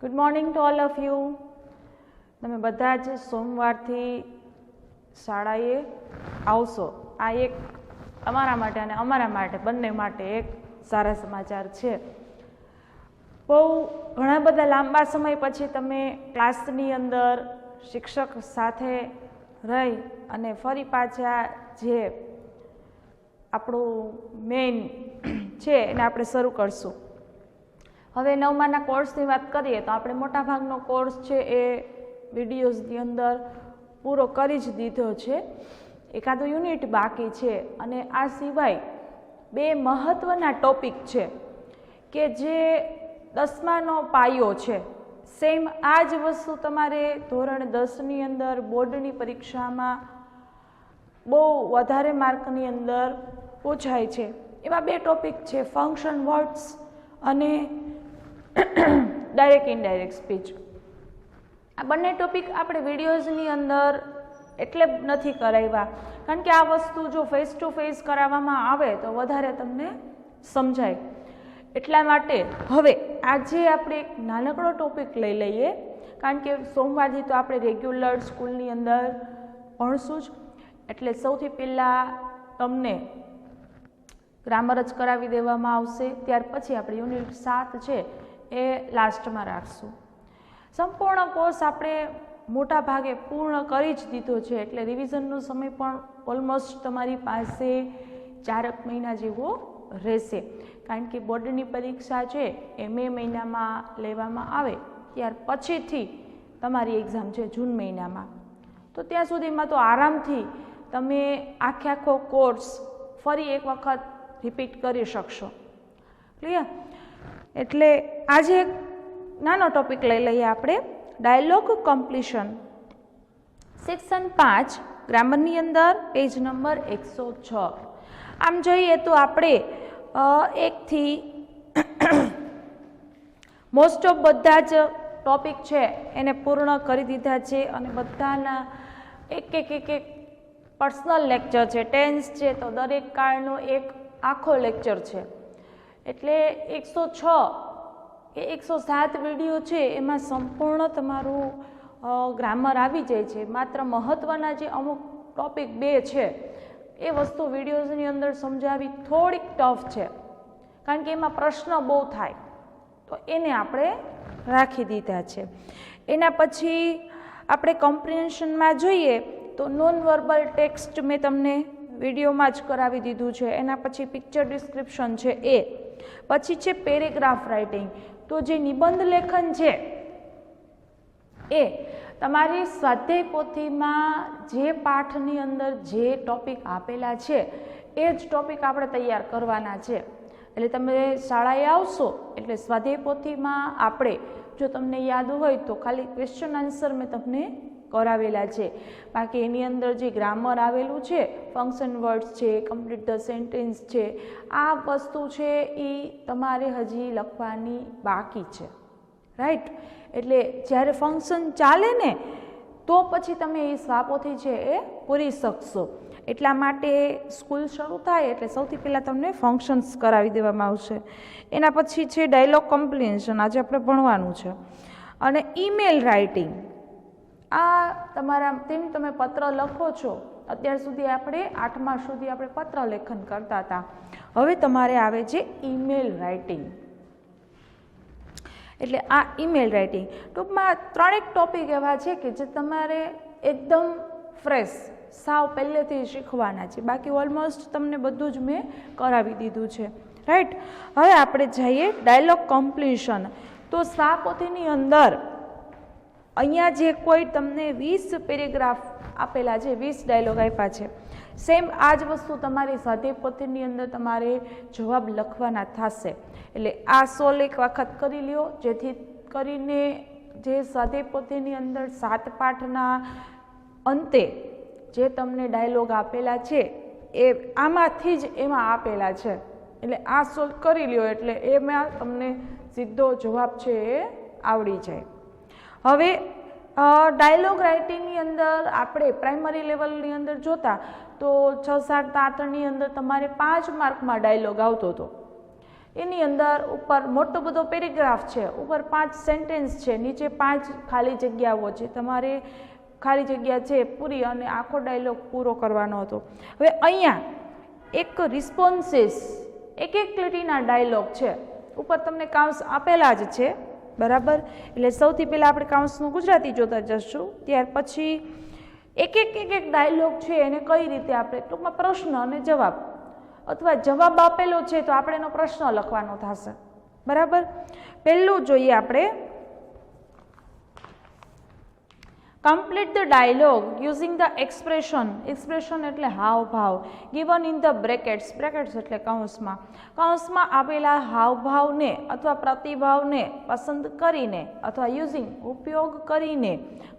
Good morning to all of you. તમે બધા જ સોમવારથી શાળાએ આવશો. આ એક અમારા માટે અને અમારા માટે બંને માટે એક સારા સમાચાર છે. બહુ ઘણા બધા લાંબા સમય પછી તમે ક્લાસની અંદર શિક્ષક સાથે રહી અને ફરી પાછા જે આપણું મેઇન છે એને આપણે શરૂ કરશું. હવે 9માના કોર્સની વાત કરીએ તો આપણે મોટાભાગનો કોર્સ છે એ વિડીયોઝની અંદર પૂરો કરી જ દીધો છે. એકાદો યુનિટ બાકી છે અને આ સિવાય 2 મહત્ત્વના ટોપિક છે કે જે 10માનો પાયો છે. સેમ આ જ વસ્તુ તમારે ધોરણ 10ની અંદર બોર્ડની પરીક્ષામાં બહુ વધારે માર્કની અંદર પૂછાય છે. એવા 2 ટોપિક છે, ફંક્શન વર્ડ્સ અને ડાયરેક્ટ ઇનડાયરેક્ટ સ્પીચ. આ બંને ટોપિક આપણે વિડીયોઝની અંદર એટલે નથી કરાવ્યા કારણ કે આ વસ્તુ જો ફેસ ટુ ફેસ કરાવવામાં આવે તો વધારે તમને સમજાય. એટલા માટે હવે આજે આપણે એક નાનકડો ટોપિક લઈ લઈએ કારણ કે સોમવારથી તો આપણે રેગ્યુલર સ્કૂલની અંદર ભણશું જ. એટલે સૌથી પહેલાં તમને ગ્રામર જ કરાવી દેવામાં આવશે. ત્યાર પછી આપણે યુનિટ 7 છે એ લાસ્ટમાં રાખશું. સંપૂર્ણ કોર્સ આપણે મોટા ભાગે પૂર્ણ કરી જ દીધો છે એટલે રિવિઝનનો સમય પણ ઓલમોસ્ટ તમારી પાસે 4 મહિના જેવો રહેશે કારણ કે બોર્ડની પરીક્ષા છે એ મે મહિનામાં લેવામાં આવે ત્યાર પછીથી તમારી એક્ઝામ છે જૂન મહિનામાં. તો ત્યાં સુધીમાં તો આરામથી તમે આખો કોર્સ ફરી એક વખત રિપીટ કરી શકશો. ક્લિયર? એટલે આજે એક નાનો ટોપિક લઈ લઈએ આપણે, ડાયલોગ કમ્પ્લીશન. સેક્શન 5 ગ્રામરની અંદર પેજ નંબર 106. આમ જોઈએ તો આપણે 1 થી મોસ્ટ ઓફ બધા જ ટોપિક છે એને પૂર્ણ કરી દીધા છે અને બધાના એક પર્સનલ લેક્ચર છે. ટેન્સ છે તો દરેક કાળનો એક આખો લેક્ચર છે. એટલે 106 કે 107 વિડીયો છે એમાં સંપૂર્ણ તમારું ગ્રામર આવી જાય છે. માત્ર મહત્ત્વના જે અમુક ટોપિક 2 છે એ વસ્તુ વિડીયોઝની અંદર સમજાવી થોડીક ટફ છે કારણ કે એમાં પ્રશ્ન બહુ થાય તો એને આપણે રાખી દીધા છે. એના પછી આપણે કોમ્પ્રિહેન્શનમાં જોઈએ તો નોન વર્બલ ટેક્સ્ટ મેં તમને વિડીયોમાં જ કરાવી દીધું છે. એના પછી પિક્ચર ડિસ્ક્રિપ્શન છે એ પછી છે પેરેગ્રાફ રાઇટિંગ. તો જે નિબંધ લેખન છે એ તમારી સ્વાધ્યાય પોથીમાં જે પાઠની અંદર જે ટોપિક આપેલા છે એ જ ટોપિક આપણે તૈયાર કરવાના છે. એટલે તમે શાળાએ આવશો એટલે સ્વાધ્યાય પોથીમાં આપણે જો તમને યાદ હોય તો ખાલી ક્વેશ્ચન આન્સર મેં તમને કરાવેલા છે. બાકી એની અંદર જે ગ્રામર આવેલું છે, ફંક્શન વર્ડ્સ છે, કમ્પ્લીટ ધ સેન્ટેન્સ છે, આ વસ્તુ છે એ તમારે હજી લખવાની બાકી છે. રાઈટ? એટલે જ્યારે ફંક્શન ચાલે ને તો પછી તમે એ સ્વાપોથી છે એ પૂરી શકશો. એટલા માટે સ્કૂલ શરૂ થાય એટલે સૌથી પહેલાં તમને ફંક્શન્સ કરાવી દેવામાં આવશે. એના પછી છે ડાયલોગ કમ્પ્લિમેન્શન, આજે આપણે ભણવાનું છે. અને ઈમેલ રાઇટિંગ, આ તમારા તેમ તમે પત્ર લખો છો. અત્યાર સુધી આપણે 8મા સુધી આપણે પત્ર લેખન કરતા હતા. હવે તમારે આવે છે ઈમેલ રાઇટિંગ. એટલે આ ઈમેલ રાઇટિંગ ટૂંકમાં 3 ટોપિક એવા છે કે જે તમારે એકદમ ફ્રેશ સાવ પહેલેથી શીખવાના છે. બાકી ઓલમોસ્ટ તમને બધું જ મેં કરાવી દીધું છે. રાઈટ? હવે આપણે જઈએ ડાયલોગ કમ્પ્લીશન. તો સ્વાપોથીની અંદર અહીંયા જે કોઈ તમને 20 પેરેગ્રાફ આપેલા છે, 20 ડાયલોગ આપ્યા છે. સેમ આ જ વસ્તુ તમારી સ્વાધ્યાય પોથીની અંદર તમારે જવાબ લખવાના થશે. એટલે આ 16 એક વખત કરી લ્યો જેથી કરીને જે સ્વાધ્યાય પોથીની અંદર 7 પાઠના અંતે જે તમને ડાયલોગ આપેલા છે એ આમાંથી જ એમાં આપેલા છે. એટલે આ સોલ્વ કરી લ્યો એટલે એમાં તમને સીધો જવાબ છે એ આવડી જાય. હવે ડાયલોગ રાઇટિંગની અંદર આપણે પ્રાઇમરી લેવલની અંદર જોતા તો 6, 7, 8ની અંદર તમારે 5 માર્કમાં ડાયલોગ આવતો હતો. એની અંદર ઉપર મોટો બધો પેરેગ્રાફ છે, ઉપર 5 સેન્ટેન્સ છે, નીચે 5 ખાલી જગ્યાઓ છે. તમારે ખાલી જગ્યા છે પૂરી અને આખો ડાયલોગ પૂરો કરવાનો હતો. હવે અહીંયા એક રિસ્પોન્સીસ એક લીટીના ડાયલોગ છે, ઉપર તમને કાઉન્સ આપેલા જ છે, બરાબર. એટલે સૌથી પહેલાં આપણે કાઉન્સનું ગુજરાતી જોતા જશું, ત્યાર પછી એક ડાયલોગ છે એને કઈ રીતે આપણે ટૂંકમાં પ્રશ્ન અને જવાબ અથવા જવાબ આપેલો છે તો આપણે એનો પ્રશ્ન લખવાનો થશે, બરાબર. પહેલું જોઈએ આપણે, complete the dialogue using the expression એટલે હાવભાવ ગિવન ઇન ધ બ્રેકેટ્સ એટલે કૌંસમાં આપેલા હાવભાવને અથવા પ્રતિભાવને પસંદ કરીને અથવા યુઝિંગ ઉપયોગ કરીને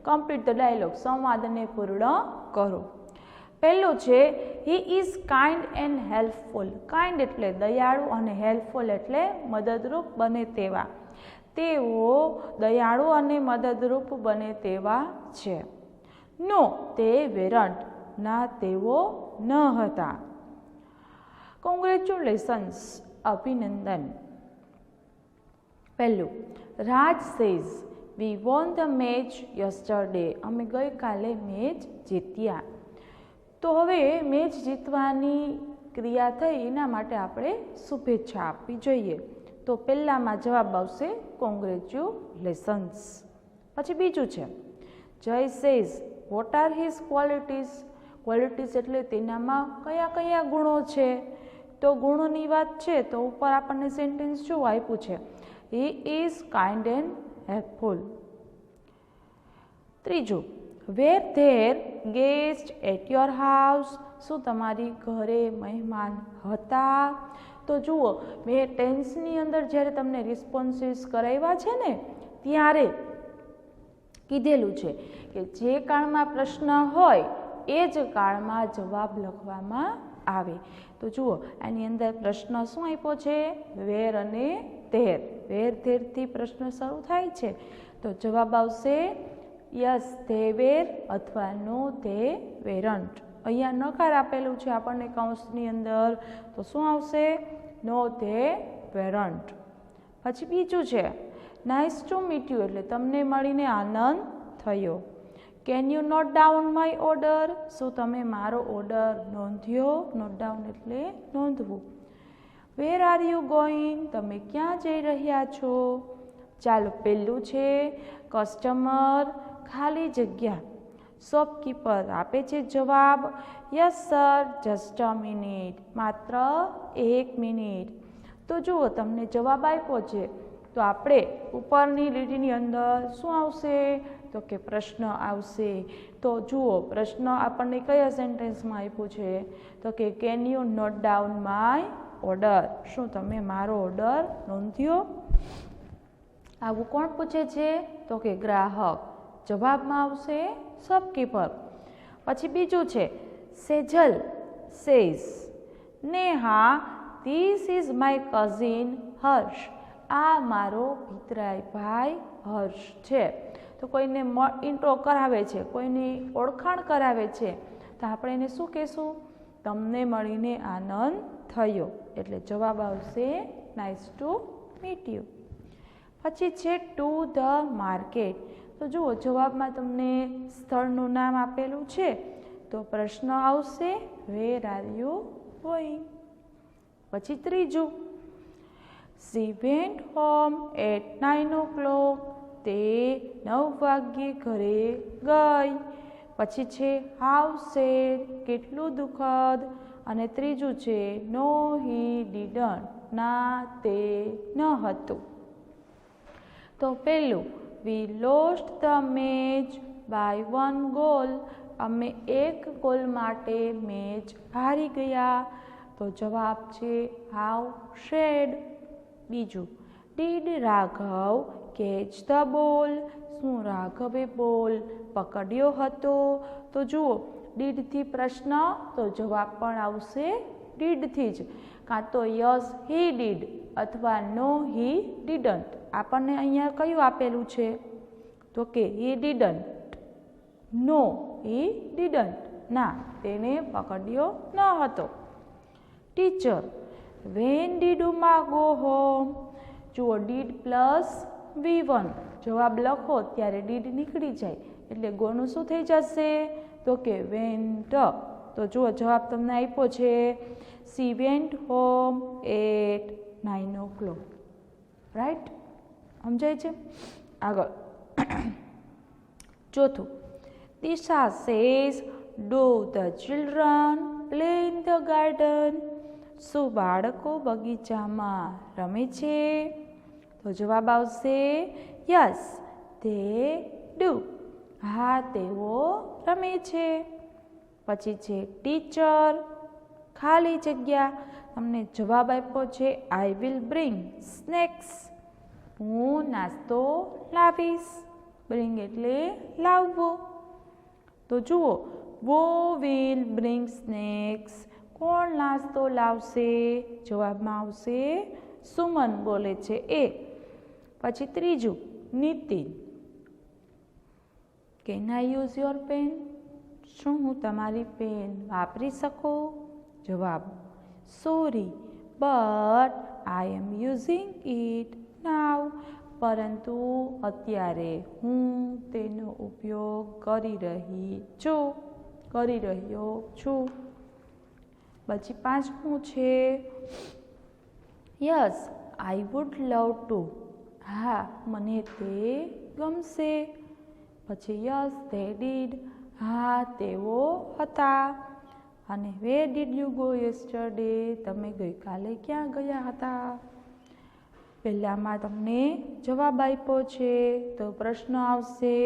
કમ્પ્લીટ ધ ડાયલોગ સંવાદને પૂર્ણ કરો. પહેલું છે, he is kind and helpful. Kind એટલે દયાળુ અને હેલ્પફુલ એટલે મદદરૂપ બને તેવા. તેઓ દયાળુ અને મદદરૂપ બને તેવા છે. નો, તે વેરન્ટ. ના, તેઓ ન હતા. કોંગ્રેચ્યુલેશન્સ, અભિનંદન. પહેલું, Raj says we won the match yesterday. અમે ગઈકાલે મેચ જીત્યા. તો હવે મેચ જીતવાની ક્રિયા થઈ, એના માટે આપણે શુભેચ્છા આપવી જોઈએ. તો પહેલામાં જવાબ આવશે કોંગ્રેચ્યુલેશન્સ. પછી બીજું છે, જય says what are his qualities એટલે તેનામાં કયા ગુણો છે. તો ગુણોની વાત છે તો ઉપર આપણને સેન્ટેન્સ શું આપ્યું છે, he is kind and helpful. ત્રીજું, were there guest at your house. શું તમારી ઘરે મહેમાન હતા? તો જુઓ, મેં ટેન્સની અંદર જ્યારે તમને રિસ્પોન્સીસ કરાવ્યા છે ને ત્યારે કીધેલું છે કે જે કાળમાં પ્રશ્ન હોય એ જ કાળમાં જવાબ લખવામાં આવે. તો જુઓ, આની અંદર પ્રશ્ન શું આપ્યો છે, વેર અને ધેર. વેર ધેરથી પ્રશ્ન શરૂ થાય છે તો જવાબ આવશે યસ ધે વેર અથવા નો ધે વેરન્ટ. અહીંયા નકાર આપેલું છે આપણને કૌંસની અંદર, તો શું આવશે, નો ધે વેરન્ટ. પછી બીજું છે, નાઇસ ટુ મીટ યુ એટલે તમને મળીને આનંદ થયો. Can you note down my order. શું તમે મારો ઓર્ડર નોંધ્યો? નોટ ડાઉન એટલે નોંધવું. Where are you going. તમે ક્યાં જઈ રહ્યા છો? ચાલો, પહેલું છે કસ્ટમર ખાલી જગ્યા, શોપકીપર આપે છે જવાબ, yes sir just a minute. માત્ર 1 મિનિટ. તો જુઓ, તમને જવાબ આપ્યો છે તો આપણે ઉપરની લીટીની અંદર શું આવશે, તો કે પ્રશ્ન આવશે. તો જુઓ, પ્રશ્ન આપણને કયા સેન્ટેન્સમાં આપ્યું છે, તો કે can you note down my order. શું તમે મારો ઓર્ડર નોંધ્યો? આવું કોણ પૂછે છે, તો કે ગ્રાહક. જવાબમાં આવશે શોપકીપર. પછી બીજું છે, Sejal says Neha this is my cousin Harsh. આ મારો પિતરાઈ ભાઈ હર્ષ છે. તો કોઈને ઇન્ટ્રો કરાવે છે, કોઈની ઓળખાણ કરાવે છે તો આપણે એને શું કહેશું, તમને મળીને આનંદ થયો. એટલે જવાબ આવશે નાઇસ ટુ મીટ યુ. પછી છે ટુ ધ માર્કેટ. તો જુઓ, જવાબમાં તમને સ્થળનું નામ આપેલું છે તો પ્રશ્ન આવશે વેર આર યુ ગોઈંગ. પછી ત્રીજું, શી વેન્ટ હોમ એટ 9 o'clock. તે 9 વાગ્યે ઘરે ગઈ. પછી છે હાઉ સેડ કેટલું દુઃખદ. અને ત્રીજું છે નો હી ડીડન્ટ. ના, તે ન હતું. તો પહેલું, we lost the match by 1 goal. અમે 1 ગોલ માટે મેચ હારી ગયા. તો જવાબ છે હાઉ શેડ. બીજું, did Raghav catch the ball. શું રાઘવે બોલ પકડ્યો હતો? તો જુઓ, ડીડથી પ્રશ્ન તો જવાબ પણ આવશે ડીડથી જ. કાં તો યસ હી ડીડ અથવા નો હી ડીડન્ટ. આપણને અહીંયા કયું આપેલું છે, તો કે હી ડીડન્ટ. No he didn't. ના, તેને પકડ્યો ન હતો. Teacher when did Uma go home? જુઓ, ડીડ પ્લસ V1 જવાબ લખો ત્યારે ડીડ નીકળી જાય એટલે ગોનું શું થઈ જશે? તો કે વેન્ટ. તો જુઓ જવાબ તમને આપ્યો છે she went home at 9 o'clock. Right? સમજાય છે? આગળ ચોથું, Disha says do the children play in the garden? શું બાળકો બગીચામાં રમે છે? તો જવાબ આવશે યસ ધે ડુ. હા, તેઓ રમે છે. પછી છે ટીચર, ખાલી જગ્યા. તમને જવાબ આપ્યો છે આઈ વિલ બ્રિંગ સ્નેક્સ. હું નાસ્તો લાવીશ. બ્રિંગ એટલે લાવવું. તો જુઓ, વો વિલ બ્રિંગ સ્નેક્સ. કોણ નાસ્તો લાવશે? જવાબમાં આવશે સુમન બોલે છે એ. પછી ત્રીજું, Nitin, can I use your pen? શું હું તમારી પેન વાપરી શકું? જવાબ sorry but I am using it now. પરંતુ અત્યારે હું તેનો ઉપયોગ કરી રહ્યો છું. પછી પાંચમું છે yes I would love to. હા, મને તે ગમશે. પછી યસ ધે ડીડ. હા, તેઓ હતા. અને વેર ડીડ યુ ગો યસ્ટરડે? તમે ગઈકાલે ક્યાં ગયા હતા? પહેલામાં તમને જવાબ આપ્યો છે તો પ્રશ્ન આવશે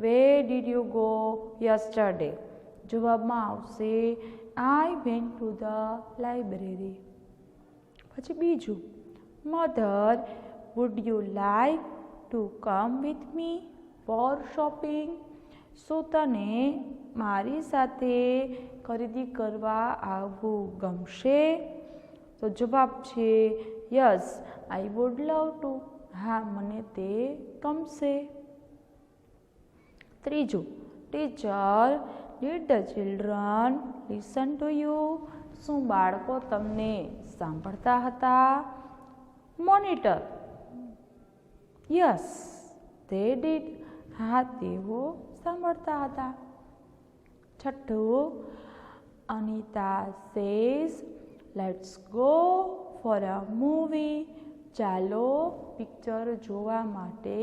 where did you go yesterday? જવાબમાં આવશે I went to the library. પછી બીજું, mother would you like to come with me for shopping? શું તને મારી સાથે ખરીદી કરવા આવવું ગમશે? તો જવાબ છે yes I would love to. હા, મને તે ગમશે. ત્રીજું, teacher did the children listen to you? શું બાળકો તમને સાંભળતા હતા? Monitor yes they did. હા, તેઓ સાંભળતા હતા. છઠ્ઠું, Anita says let's go for a movie. ચાલો પિક્ચર જોવા માટે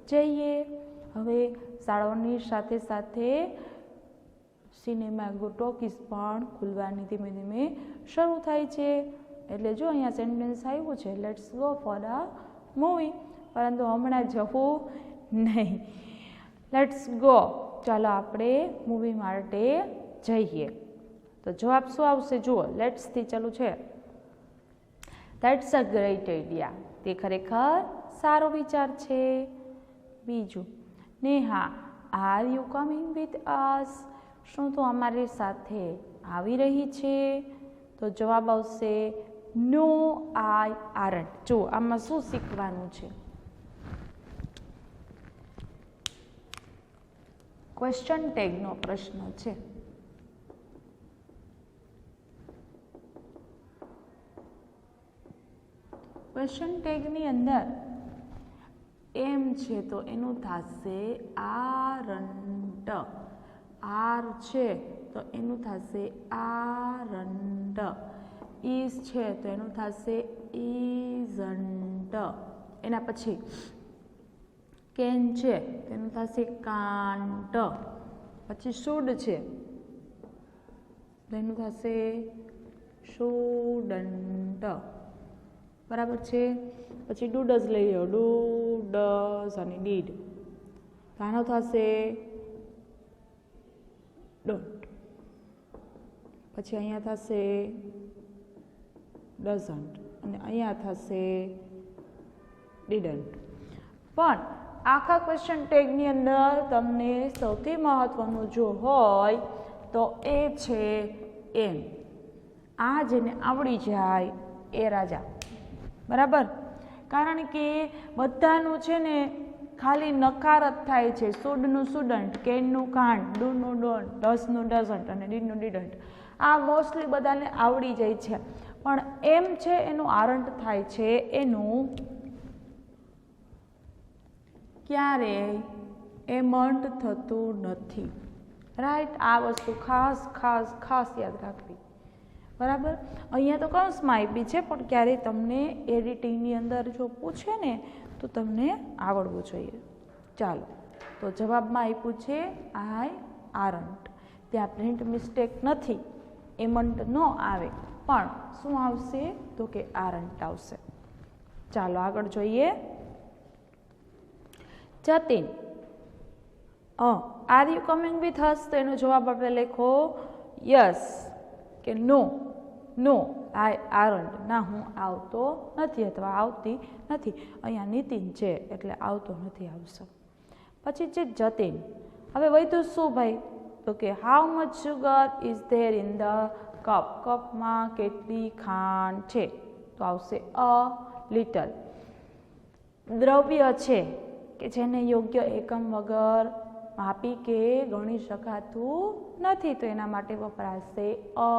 જઈએ. હવે શાળાઓની સાથે સાથે સિનેમા ટોકીઝ પણ ખુલવાની ધીમે ધીમે શરૂ થાય છે. એટલે જો અહીંયા સેન્ટેન્સ આવ્યું છે let's go for a movie, પરંતુ હમણાં જવું નહીં. લેટ્સ ગો, ચાલો આપણે મૂવી માટે જઈએ. તો જવાબ શું આવશે? જુઓ, લેટ્સથી ચાલુ છે. That's a great idea. તે ખરેખર સારો વિચાર છે. બીજું, Neha R you coming with અસ? શું તું અમારી સાથે આવી રહી છે? તો જવાબ આવશે નો આઈ આરન્ટ. જુઓ, આમાં શું શીખવાનું છે? ક્વેશ્ચન ટેગનો પ્રશ્ન છે. ક્વેશ્ચન ટેગની અંદર એમ છે તો એનું થશે આરન્ટ. આર છે તો એનું થશે આરન્ટ. ઇઝ છે તો એનું થશે ઇઝન્ટ. એના પછી કેન છે તેનું થશે કાન્ટ. પછી શુડ છે તો એનું થશે શુડન્ટ. બરાબર છે? પછી ડુ ડઝ લઈ લો, ડુ ડઝ અને ડીડ. તો આનો થશે ડોન્ટ. પછી અહીંયા થશે ડઝન્ટ અને અહીંયા થશે ડીડન્ટ. પણ આખા ક્વેશ્ચન ટેગની અંદર તમને સૌથી મહત્વનું જો હોય તો એ છે એમ. આ જેને આવડી જાય એ રાજા. બરાબર? કારણ કે બધાનું છે ને ખાલી નકાર જ થાય છે. શુડનું શુડન્ટ, કેનનું કાન્ટ, ડુનું ડોન્ટ, ડઝનું ડઝન્ટ અને ડીડનું ડીડન્ટ. આ મોસ્ટલી બધાને આવડી જાય છે. પણ એમ છે એનું આરંટ થાય છે એનું ક્યારેય એમન્ટ થતું નથી, રાઈટ? આ વસ્તુ ખાસ ખાસ ખાસ યાદ રાખવી, બરાબર? અહીંયા તો કૌંસમાં આપી છે, પણ ક્યારેય તમને એડિટિંગની અંદર જો પૂછે ને તો તમને આવડવું જોઈએ. ચાલો, તો જવાબમાં આપ્યું છે આઈ આરન્ટ. ત્યાં પ્રિન્ટ મિસ્ટેક નથી, એમન્ટ ન આવે, પણ શું આવશે તો કે આરન્ટ આવશે. ચાલો આગળ જોઈએ. Jatin, are you coming with us? તો એનો જવાબ આપણે લખો યસ કે નો. નો આઈ આરન્ટ, ના હું આવતો નથી અથવા આવતી નથી. અહીંયા નીતિન છે એટલે આવતો નથી આવશે. પછી છે જતીન. હવે વધ્યું શું ભાઈ? તો કે how much sugar is there in the cup? કપમાં કેટલી ખાંડ છે? તો આવશે અ લિટલ. દ્રવ્ય છે કે જેને યોગ્ય એકમ વગર માપી કે ગણી શકાતું નથી, તો એના માટે વપરાશે અ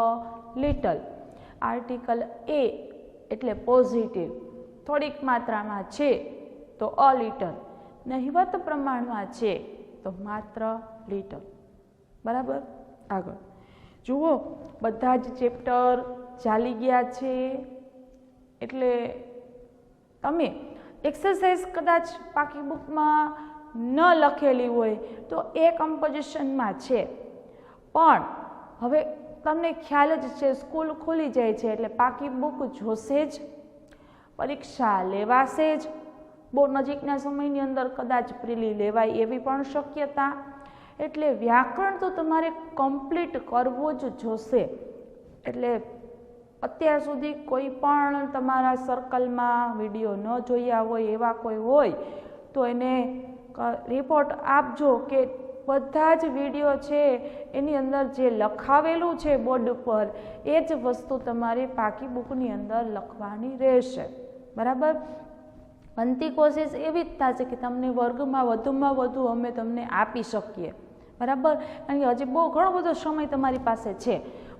લિટલ. આર્ટિકલ એ એટલે પોઝિટિવ, થોડીક માત્રામાં છે તો અ લિટલ, નહિવત પ્રમાણમાં છે તો માત્ર લિટલ, બરાબર? આગળ જુઓ, બધા જ ચેપ્ટર ચાલી ગયા છે. એટલે તમે એક્સરસાઇઝ કદાચ પાકી બુકમાં ન લખેલી હોય તો એ કમ્પોઝિશનમાં છે, પણ હવે તમને ખ્યાલ જ છે સ્કૂલ ખુલી જાય છે એટલે પાકી બુક જોશે જ, પરીક્ષા લેવાશે જ. બહુ નજીકના સમયની અંદર કદાચ પ્રીલી લેવાય એવી પણ શક્યતા. એટલે વ્યાકરણ તો તમારે કમ્પ્લીટ કરવું જ જોશે. એટલે અત્યાર સુધી કોઈ પણ તમારા સર્કલમાં વિડીયો ન જોયા હોય એવા કોઈ હોય તો એને રિપોર્ટ આપજો કે બધા જ વિડીયો છે એની અંદર જે લખાવેલું છે બોર્ડ પર એ જ વસ્તુ તમારે પાકી બુકની અંદર લખવાની રહેશે, બરાબર? બનતી કોશિશ એવી જ થશે કે તમને વર્ગમાં વધુ અમે તમને આપી શકીએ, બરાબર? કારણ કે હજી બહુ ઘણો બધો સમય તમારી પાસે છે,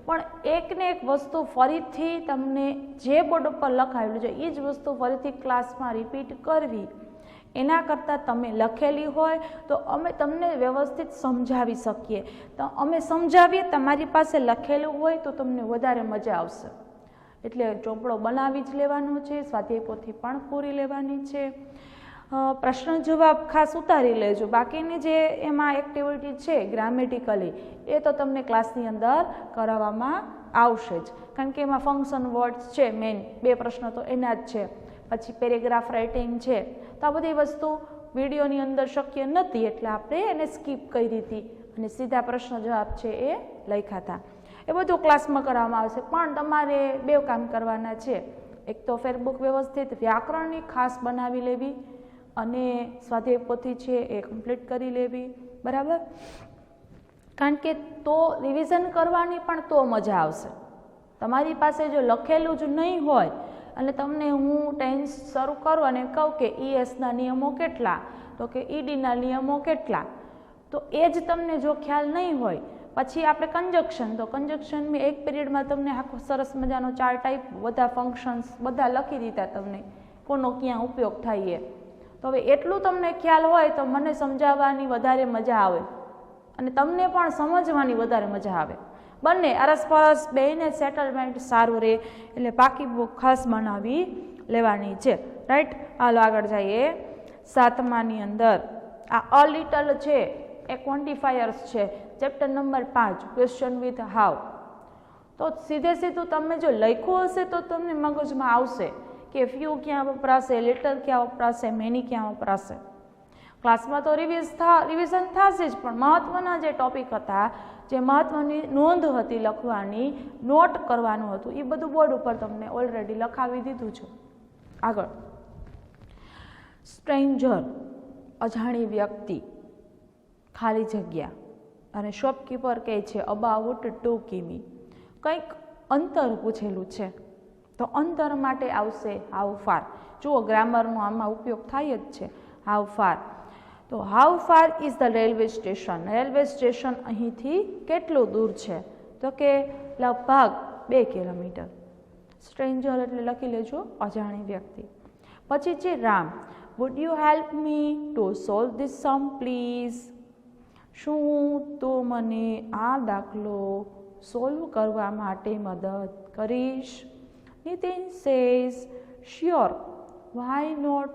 પણ એકને એક વસ્તુ ફરીથી તમને જે બોર્ડ ઉપર લખાવેલું છે એ જ વસ્તુ ફરીથી ક્લાસમાં રિપીટ કરવી એના કરતાં તમે લખેલી હોય તો અમે તમને વ્યવસ્થિત સમજાવી શકીએ. તો અમે સમજાવીએ, તમારી પાસે લખેલું હોય તો તમને વધારે મજા આવશે. એટલે ચોપડો બનાવી જ લેવાનો છે, સ્વાધ્યાય પોથી પણ પૂરી લેવાની છે. પ્રશ્ન જવાબ ખાસ ઉતારી લેજો. બાકીની જે એમાં એક્ટિવિટી છે ગ્રામેટિકલી એ તો તમને ક્લાસની અંદર કરાવવામાં આવશે જ, કારણ કે એમાં ફંક્શન વર્ડ્સ છે મેઇન 2 પ્રશ્ન તો એના જ છે. પછી પેરેગ્રાફ રાઇટિંગ છે. તો આ બધી વસ્તુ વિડીયોની અંદર શક્ય નથી એટલે આપણે એને સ્કીપ કરી હતી અને સીધા પ્રશ્ન જવાબ છે એ લખ્યા હતા. એ બધું ક્લાસમાં કરવામાં આવશે, પણ તમારે 2 કામ કરવાના છે. એક તો ફેરબુક વ્યવસ્થિત વ્યાકરણની ખાસ બનાવી લેવી અને સ્વાધ્યાય પોથી છે એ કમ્પ્લીટ કરી લેવી, બરાબર? કારણ કે તો રિવિઝન કરવાની પણ તો મજા આવશે. તમારી પાસે જો લખેલું જ નહીં હોય અને તમને હું ટેન્સ શરૂ કરું અને કહું કે ESના નિયમો કેટલા, તો કે EDના નિયમો કેટલા, તો એ જ તમને જો ખ્યાલ નહીં હોય, પછી આપણે કન્જક્શન, તો કન્જક્શનમાં એક પીરિયડમાં તમને આખો સરસ મજાનો 4 ટાઈપ બધા ફંક્શન્સ બધા લખી દીધા તમને કોનો ક્યાં ઉપયોગ થાય એ. તો હવે એટલું તમને ખ્યાલ હોય તો મને સમજાવવાની વધારે મજા આવે અને તમને પણ સમજવાની વધારે મજા આવે. બંને અરસપરસ બેને સેટલમેન્ટ સારું રહે એટલે પાકી બુક ખાસ બનાવી લેવાની છે, રાઈટ? હાલો આગળ જઈએ. 7માની અંદર આ અ લિટલ છે એ ક્વોન્ટિફાયર્સ છે, chapter number 5 question with how. તો સીધે સીધું તમે જો લખ્યું હશે તો તમને મગજમાં આવશે કે ફ્યુ ક્યાં વપરાશે, લિટલ ક્યાં વપરાશે, મેની ક્યાં વપરાશે. ક્લાસમાં તો રિવિઝન થશે જ, પણ મહત્વના જે ટોપિક હતા, જે મહત્વની નોંધ હતી લખવાની, નોટ કરવાનું હતું, એ બધું બોર્ડ ઉપર તમને ઓલરેડી લખાવી દીધું છે. આગળ સ્ટ્રેન્જર, અજાણી વ્યક્તિ, ખાલી જગ્યા, અને શોપકીપર કહે છે અબાઉટ 2 કિમી, કંઈક અંતર પૂછેલું છે તો અંતર માટે આવશે હાઉ ફાર. જુઓ ગ્રામરનો આમાં ઉપયોગ થાય જ છે, હાઉ ફાર. તો how far is the railway station? Railway station અહીંથી કેટલું દૂર છે? તો કે લગભગ 2 કિલોમીટર. સ્ટ્રેન્જર એટલે લખી લેજો અજાણી વ્યક્તિ. પછી છે Ram. Would you help me to solve this sum please? શું તું મને આ દાખલો સોલ્વ કરવા માટે મદદ કરીશ? Nitin says sure. Why not?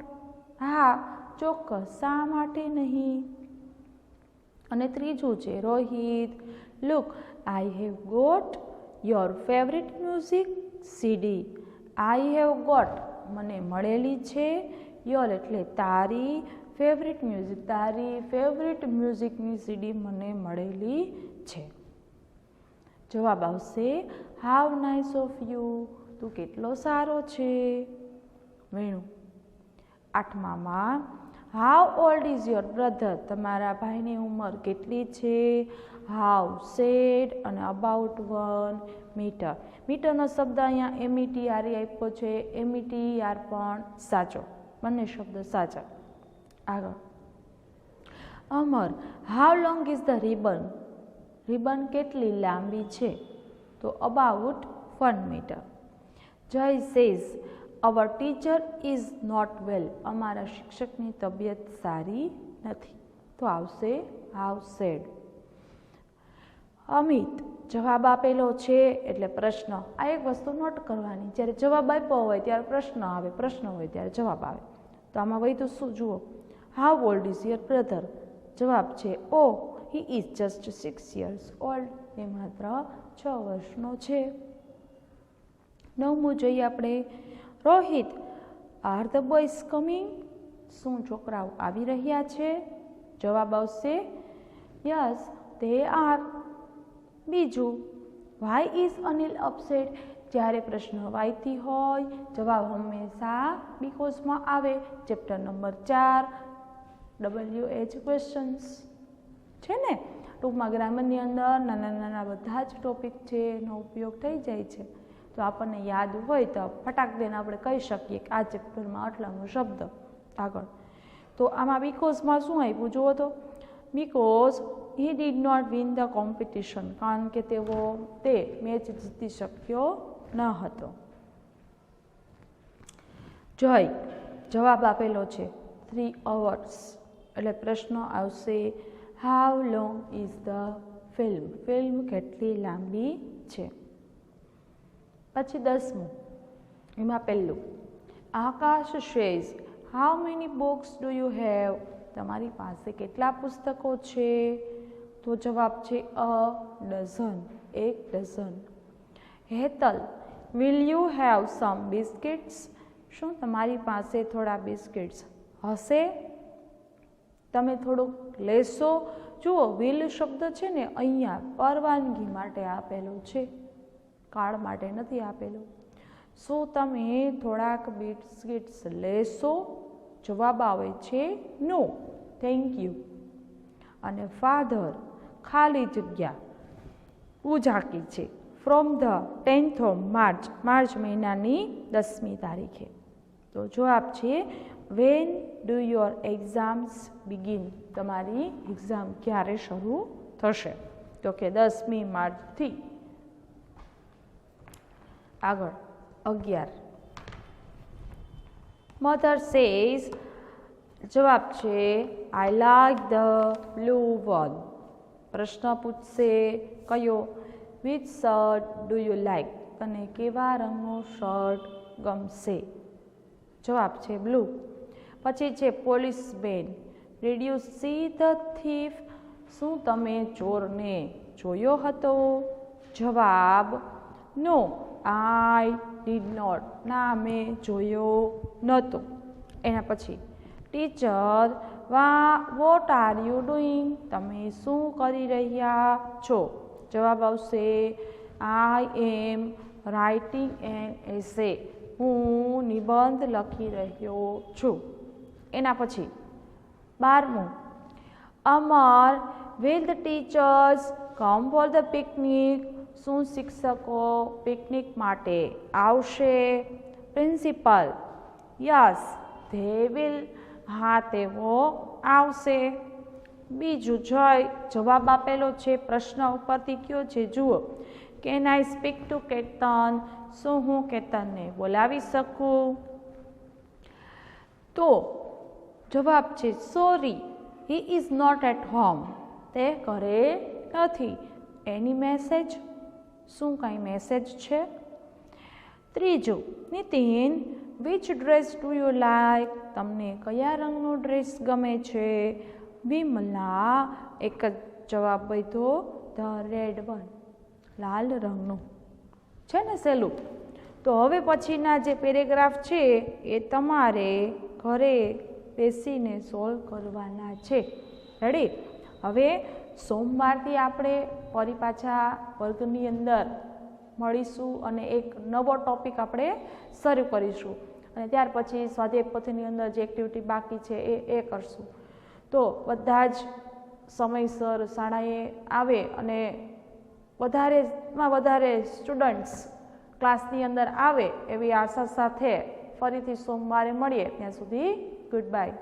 હા ચોક્કસ, શા માટે નહીં? અને ત્રીજું છે Rohit. Look, I have got your favourite music CD. I have got મને મળેલી છે, યોર એટલે તારી, ફેવરિટ મ્યુઝિક તારી ફેવરિટ મ્યુઝિકની સીડી મને મળેલી છે. જવાબ આવશે હાવ નાઇસ ઓફ યુ. તું કેટલો સારો છે. વેણુ. 8મામાં how old is your brother? તમારા ભાઈની ઉંમર કેટલી છે? હાઉ, સેડ અને અબાઉટ 1 મીટર. મીટરનો શબ્દ અહીંયા METR આપ્યો છે. METR પણ સાચો, બંને શબ્દ સાચા. આગળ. Amar. How long is the ribbon? Ribbon કેટલી લાંબી છે? તો about 1 metre. Jay says our teacher is not well. અમારા શિક્ષકની તબિયત સારી નથી. તો આવશે હાવ સેડ. અમિત. જવાબ આપેલો છે એટલે પ્રશ્ન. આ એક વસ્તુ નોટ કરવાની, જ્યારે જવાબ આપ્યો હોય ત્યારે પ્રશ્ન આવે, પ્રશ્ન હોય ત્યારે જવાબ આવે. તો આમાં વૈધું શું જુઓ. How old is your brother? જવાબ છે oh he is just 6 years old. એ માત્ર 6 વર્ષનો છે. 9મું જોઈએ આપણે. Rohit. Are the boys coming? શું છોકરાઓ આવી રહ્યા છે? જવાબ આવશે યસ ધે આર. બીજું. Why is Anil upset? જ્યારે પ્રશ્ન વાયથી હોય જવાબ હંમેશા બીકોઝમાં આવે. ચેપ્ટર નંબર 4 WH ક્વેશ્ચન્સ છે ને. ટૂંકમાં ગ્રામરની અંદર નાના નાના બધા જ ટોપિક છે એનો ઉપયોગ થઈ જાય છે. તો આપણને યાદ હોય તો ફટાક દઈને આપણે કહી શકીએ કે આ ચેપ્ટરમાં આટલાનો શબ્દ. આગળ. તો આમાં બીકોઝમાં શું આપ્યું જુઓ તો. Because he did not win the competition. કારણ કે તે મેચ જીતી શક્યો ન હતો. જય. જવાબ આપેલો છે 3 hours. એટલે પ્રશ્ન આવશે how long is the film? Film કેટલી લાંબી છે? પછી 10મું. એમાં પહેલું. Akash says how many books do you have? તમારી પાસે કેટલા પુસ્તકો છે? તો જવાબ છે a dozen, 1 dozen. Hetal. Will you have some biscuits? શું તમારી પાસે થોડા બિસ્કિટ્સ હશે? તમે થોડુંક લેશો? જુઓ વિલ શબ્દ છે ને અહીંયા પરવાનગી માટે આપેલો છે, કાળ માટે નથી આપેલો. શું તમે થોડાક બિસ્કિટ્સ લેશો? જવાબ આવે છે નો થેન્ક યુ. અને ફાધર. ખાલી જગ્યા ઉજાકી છે. From the 10th of March. March મહિનાની 10મી તારીખે. તો જવાબ છે when do your exams begin? તમારી એક્ઝામ ક્યારે શરૂ થશે? તો કે 10મી માર્ચથી. આગળ. 11. Mother says. જવાબ છે I like the blue one. પ્રશ્ન પૂછશે કયો? Which shirt do you like? તને કેવા રંગનો શર્ટ ગમશે? જવાબ છે બ્લુ. પછી છે policeman. Did you see the thief? શું તમે ચોરને જોયો હતો? જવાબ નો આઈ ડીડ નોટ. ના મેં જોયો નહોતો. એના પછી teacher what are you doing? તમે શું કરી રહ્યા છો? જવાબ આવશે આઈ એમ રાઇટિંગ એન એસે. હું નિબંધ લખી રહ્યો છું. એના પછી 12મું. Amar. Will the teachers come for the picnic? શું શિક્ષકો પિકનિક માટે આવશે? પ્રિન્સિપલ. Yes they will. હા તેઓ આવશે. બીજું જય. જવાબ આપેલો છે પ્રશ્ન ઉપરથી કયો છે જુઓ. Can I speak to Ketan? શું હું કેતનને બોલાવી શકું? તો જવાબ છે sorry, he is not at home. તે ઘરે નથી. એની મેસેજ, શું કાંઈ મેસેજ છે? ત્રીજું, Nitin which dress do you like? તમને કયા રંગનો ડ્રેસ ગમે છે? વિમલા એક જ જવાબ બધો, ધ રેડ વન, લાલ રંગનું. છે ને સહેલું? તો હવે પછીના જે પેરેગ્રાફ છે એ તમારે ઘરે બેસીને સોલ્વ કરવાના છે. રેડી? હવે સોમવારથી આપણે ફરી પાછા વર્ગની અંદર મળીશું અને એક નવો ટોપિક આપણે શરૂ કરીશું અને ત્યાર પછી સ્વાધ્યાય પોથીની અંદર જે એક્ટિવિટી બાકી છે એ કરશું. તો બધા જ સમયસર શાળાએ આવે અને વધારેમાં વધારે સ્ટુડન્ટ્સ ક્લાસની અંદર આવે એવી આશા સાથે ફરીથી સોમવારે મળીએ. ત્યાં સુધી ગુડ બાય.